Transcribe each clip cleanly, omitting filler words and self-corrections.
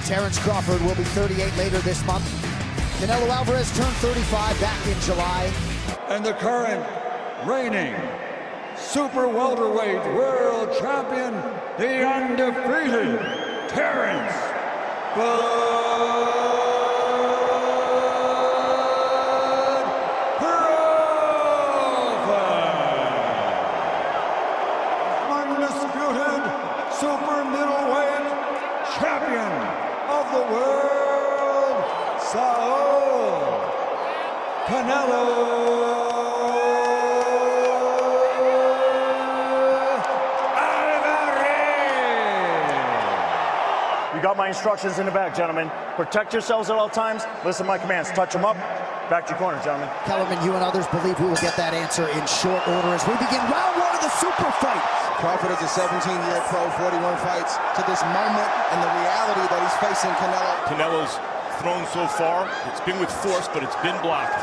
Terence Crawford will be 38 later this month. Canelo Alvarez turned 35 back in July. And the current reigning super welterweight world champion, the undefeated Terence Crawford. Undisputed super middleweight champion of the world, Saul Canelo You got my instructions in the back, gentlemen. Protect yourselves at all times. Listen to my commands. Touch them up. Back to your corner, gentlemen. Kellerman, you and others believe we will get that answer in short order as we begin round one of the super fight. Crawford is a 17-year pro, 41 fights to this moment, and the reality that he's facing Canelo. Canelo's thrown so far. It's been with force, but it's been blocked.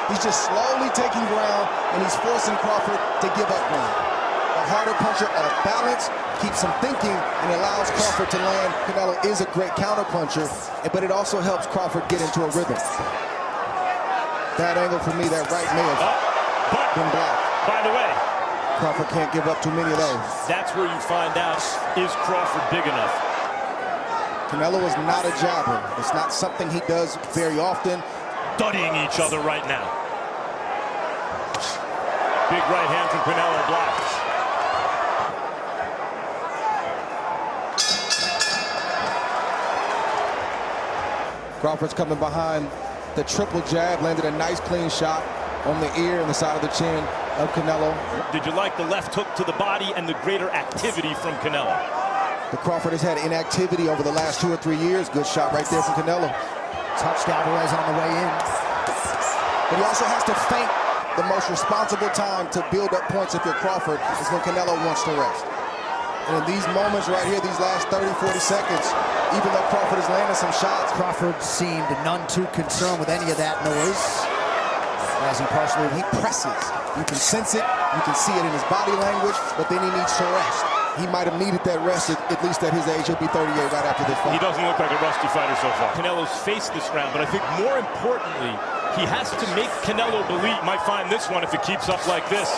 He's just slowly taking ground, and he's forcing Crawford to give up ground. A harder puncher off balance, keeps him thinking, and allows Crawford to land. Canelo is a great counter puncher, but it also helps Crawford get into a rhythm. Bad angle for me, that right may have been blocked. By the way, Crawford can't give up too many of those. that's where you find out, is Crawford big enough? Canelo is not a jabber. It's not something he does very often. Studying each other right now. Big right hand from Canelo blocked. Crawford's coming behind the triple jab, landed a nice clean shot on the ear and the side of the chin of Canelo. Did you like the left hook to the body and the greater activity from Canelo? The Crawford has had inactivity over the last 2 or 3 years. Good shot right there from Canelo. Touched Alvarez on the way in. But he also has to feint. The most responsible time to build up points if you're Crawford is when Canelo wants to rest. And in these moments right here, these last 30, 40 seconds, even though Crawford has landed some shots, Crawford seemed none too concerned with any of that noise. As he presses. You can sense it, you can see it in his body language, but then he needs to rest. He might have needed that rest, at least at his age. He'll be 38 right after this fight. He doesn't look like a rusty fighter so far. Canelo's faced this round, but I think more importantly, he has to make Canelo believe. Might find this one if it keeps up like this.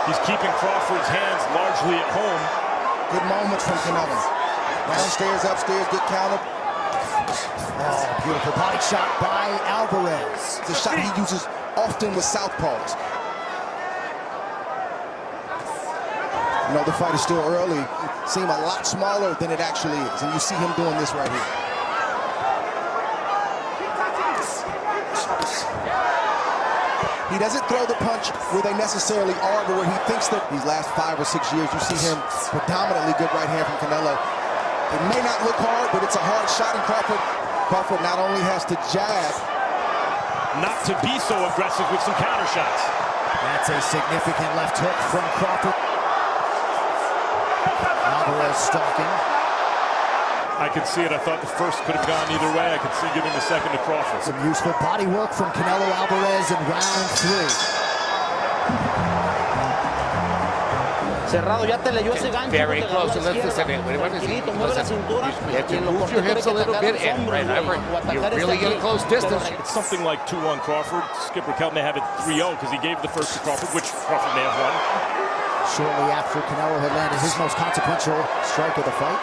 He's keeping Crawford's hands largely at home. Good moments from Canelo. Downstairs, upstairs, good counter. Oh, beautiful body shot by Alvarez. It's a shot he uses often with southpaws. You know, the fight is still early. It seems a lot smaller than it actually is. And you see him doing this right here. He doesn't throw the punch where they necessarily are, but where he thinks that these last 5 or 6 years, you see him predominantly good right hand from Canelo. It may not look hard, but it's a hard shot, and Crawford not only has to jab, not to be so aggressive with some counter shots. That's a significant left hook from Crawford. Alvarez stalking. I could see it. I thought the first could have gone either way. I could see giving the second to Crawford. Some useful body work from Canelo Alvarez in round 3. Cerrado, ya te leyó ese gancho. Very close. And listen, you have to move your hips a little bit and right over. You're really in close distance. It's something like 2-1 Crawford. Skipper Kel may have it 3-0 because he gave the first to Crawford, which Crawford may have won. Shortly after Canelo had landed his most consequential strike of the fight.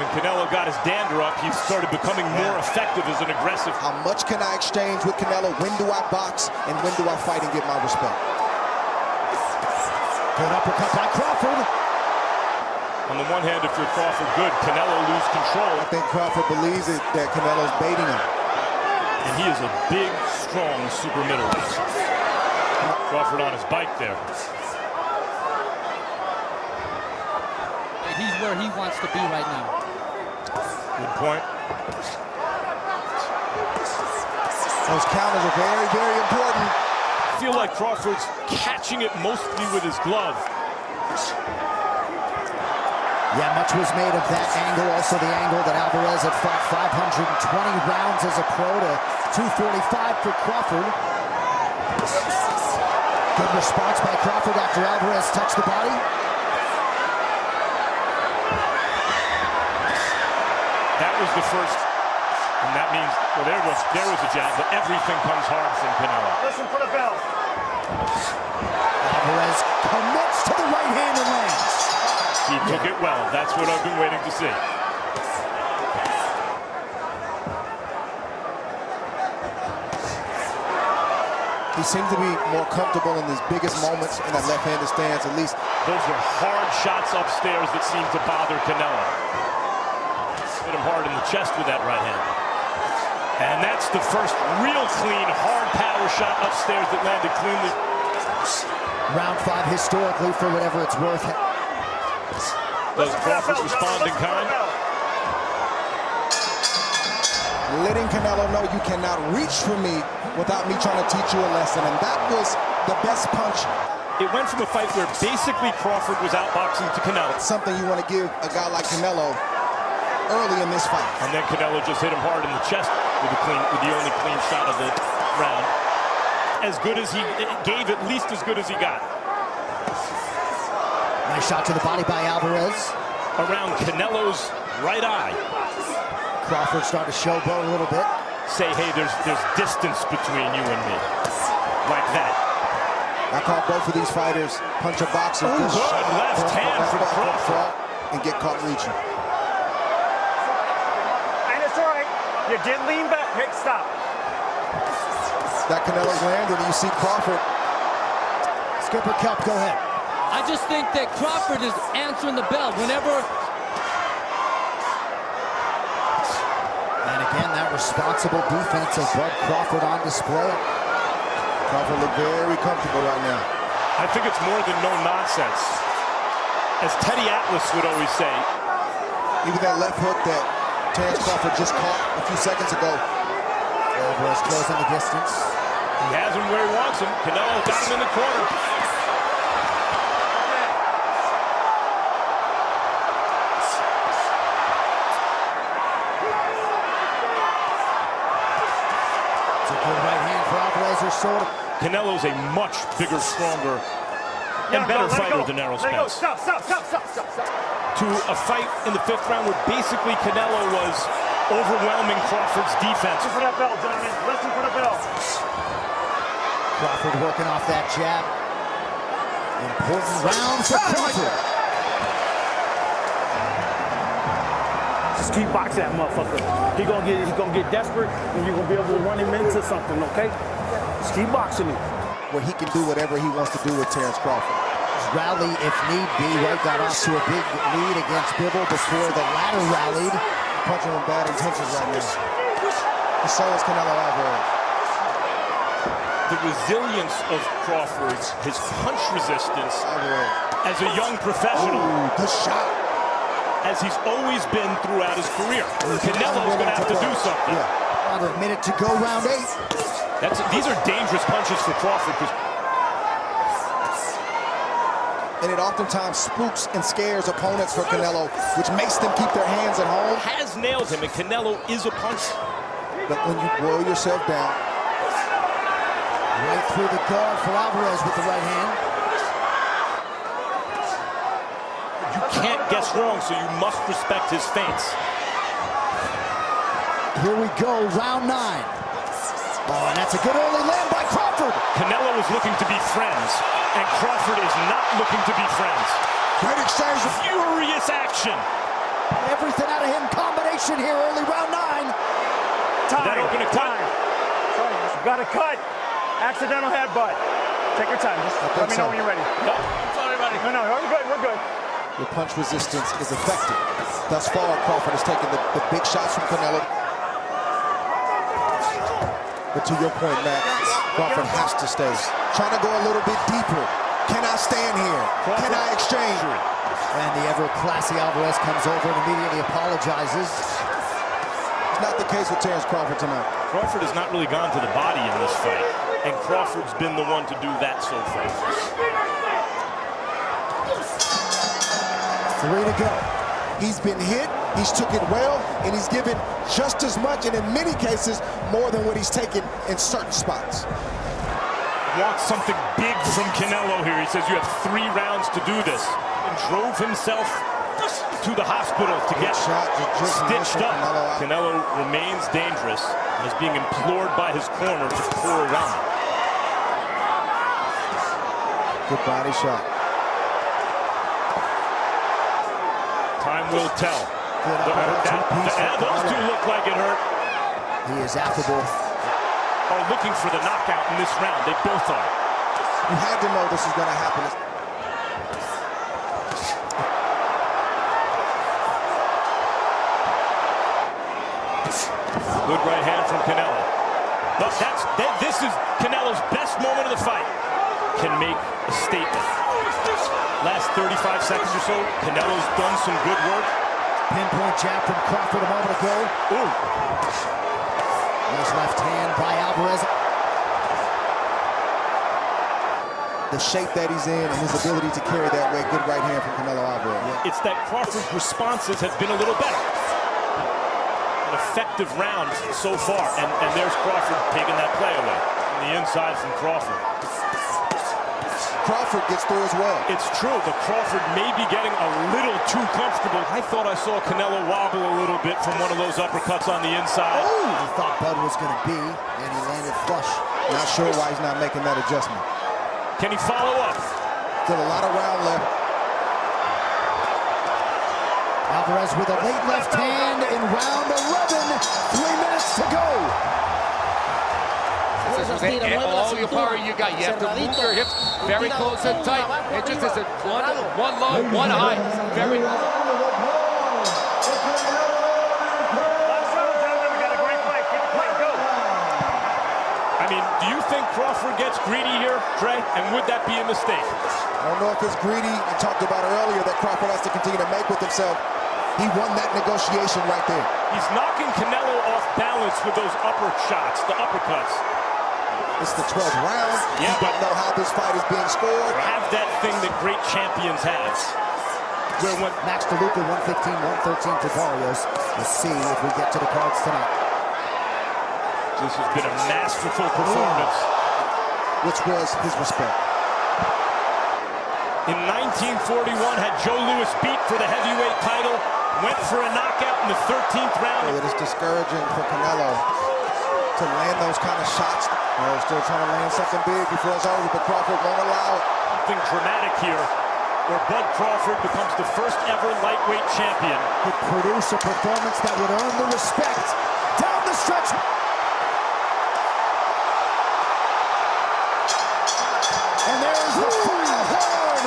When Canelo got his dander up, he started becoming more effective as an aggressive. How much can I exchange with Canelo? When do I box and when do I fight and get my respect? Good uppercut by Crawford. On the one hand, if you're Crawford good, Canelo lose control. I think Crawford believes it, that Canelo's baiting him. And he is a big, strong super middleweight. Crawford on his bike there. He's where he wants to be right now. Good point. Those counters are very, very important. I feel like Crawford's catching it mostly with his glove. Yeah, much was made of that angle. Also the angle that Alvarez had fought 520 rounds as a pro to 245 for Crawford. Good response by Crawford after Alvarez touched the body. That was the first, and that means, well, there was a jab, but everything comes hard from Canelo. Listen for the bell. Alvarez commits to the right hand and lands. He took it well. That's what I've been waiting to see. He seems to be more comfortable in his biggest moments in that left-handed stance, at least. Those were hard shots upstairs that seemed to bother Canelo. Hit him hard in the chest with that right hand. And that's the first real clean, hard power shot upstairs that landed cleanly. Round 5 historically, for whatever it's worth. Does Crawford respond in kind? Letting Canelo know you cannot reach for me without me trying to teach you a lesson, and that was the best punch. It went from a fight where basically Crawford was outboxing to Canelo. Something you want to give a guy like Canelo early in this fight. And then Canelo just hit him hard in the chest with the only clean shot of the round. As good as he gave, at least as good as he got. Nice shot to the body by Alvarez. Around Canelo's right eye. Crawford started to showboat a little bit. Say, hey, there's distance between you and me. Like that. I call both of these fighters puncher boxers. Good left hand from Crawford. And get caught reaching. And it's all right. You did lean back. Hey, stop. That Canelo's landed, and you see Crawford. Skipper Cup, go ahead. I just think that Crawford is answering the bell whenever. And again, that responsible defense of Bud Crawford on display. Crawford look very comfortable right now. I think it's more than no nonsense. As Teddy Atlas would always say. Even that left hook that Terence Crawford just caught a few seconds ago. Alvarez closing the distance. He has him where he wants him. Canelo got him in the corner. It's a good right hand for Alvarez, or sort of. Canelo's a much bigger, stronger, and better fighter than Errol Spence. Stop. To a fight in the 5th round where basically Canelo was overwhelming Crawford's defense. Listen for that bell, gentlemen. Listen for the bell. Crawford working off that jab. Important round for Crawford. Just keep boxing that motherfucker. He gonna get desperate, and you're gonna be able to run him into something, okay? Just keep boxing him. Where he can do whatever he wants to do with Terence Crawford. Rally if need be. Right, got off to a big lead against Bibble before the latter rallied. Punching with bad intentions right now. And so is Canelo Alvarez. The resilience of Crawford, his punch resistance as a young professional. Ooh, good shot. As he's always been throughout his career. Canelo's going to have to do something. Yeah. Under a minute to go, round 8. These are dangerous punches for Crawford. And it oftentimes spooks and scares opponents for Canelo, which makes them keep their hands at home. Has nailed him, and Canelo is a puncher. But when you blow yourself down. Right through the guard for Alvarez with the right hand. You can't guess wrong, so you must respect his feints. Here we go, round 9. Oh, and that's a good early land by Crawford. Canelo is looking to be friends, and Crawford is not looking to be friends. Great exchange. Furious action. Everything out of him. Combination here, early round 9. Time. That open a time. Got a cut. Accidental headbutt. Take your time. Just let me know when you're ready. No, I'm sorry, buddy. No, we're good. We're good. Your punch resistance is effective. Thus far, Crawford has taken the big shots from Canelo. But to your point, Matt, Crawford has to stay. Trying to go a little bit deeper. Can I stand here? Can I exchange? And the ever-classy Alvarez comes over and immediately apologizes. It's not the case with Terence Crawford tonight. Crawford has not really gone to the body in this fight, and Crawford's been the one to do that so far. 3 to go. He's been hit, he's took it well, and he's given just as much, and in many cases, more than what he's taken in certain spots. Wants something big from Canelo here. He says you have 3 rounds to do this. And drove himself to the hospital to get stitched up. Canelo remains dangerous and is being implored by his corner to pour around him. Good body shot. Time will tell. Those two look like it hurt. He is affable. Are looking for the knockout in this round. They both are. You had to know this was going to happen. Good right hand from Canelo. But this is Canelo's best moment of the fight. Can make a statement. Last 35 seconds or so, Canelo's done some good work. Pinpoint jab from Crawford a moment ago. Ooh. Nice left hand by Alvarez. The shape that he's in and his ability to carry that weight. Good right hand from Canelo Alvarez. It's that Crawford's responses have been a little better. An effective round so far. And there's Crawford taking that play away. On the inside from Crawford. Crawford gets through as well. It's true, but Crawford may be getting a little too comfortable. I thought I saw Canelo wobble a little bit from one of those uppercuts on the inside. Oh, he thought Bud was going to be, and he landed flush. Not sure why he's not making that adjustment. Can he follow up? Still a lot of round left. Alvarez with a late left hand in round 11. 3 minutes to go. All your power you got. You have to move your hips very close and tight. It just is one low, one high. Very. I mean, do you think Crawford gets greedy here, Trey? And would that be a mistake? I don't know if it's greedy. I talked about earlier that Crawford has to continue to make with himself. He won that negotiation right there. He's knocking Canelo off balance with those upper shots, the uppercuts. It's the 12th round. Yeah, you don't know how this fight is being scored. Have that thing that great champions have. Where went Max DeLuca, 115, 113 to Barrios. We'll see if we get to the cards tonight. This has been a masterful performance. Which was his respect. In 1941, had Joe Louis beat for the heavyweight title, went for a knockout in the 13th round. It is discouraging for Canelo to land those kind of shots. Still trying to land something big before it's over, but Crawford won't allow it. Something dramatic here, where Bud Crawford becomes the first ever lightweight champion. Could produce a performance that would earn the respect. Down the stretch. And there's the final horn.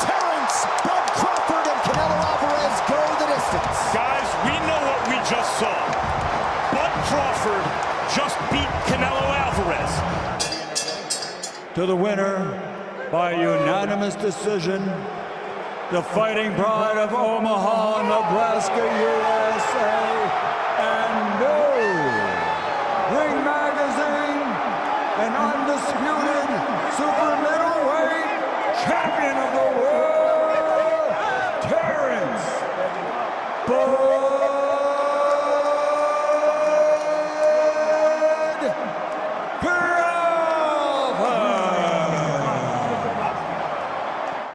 Terence, Bud Crawford, and Canelo Alvarez go the distance. Guys, we know what we just saw. Bud Crawford just beat Canelo Alvarez. To the winner by unanimous decision, the Fighting Pride of Omaha, Nebraska, USA, and Ring Magazine, an undisputed super middleweight champion of the world, Terence Crawford.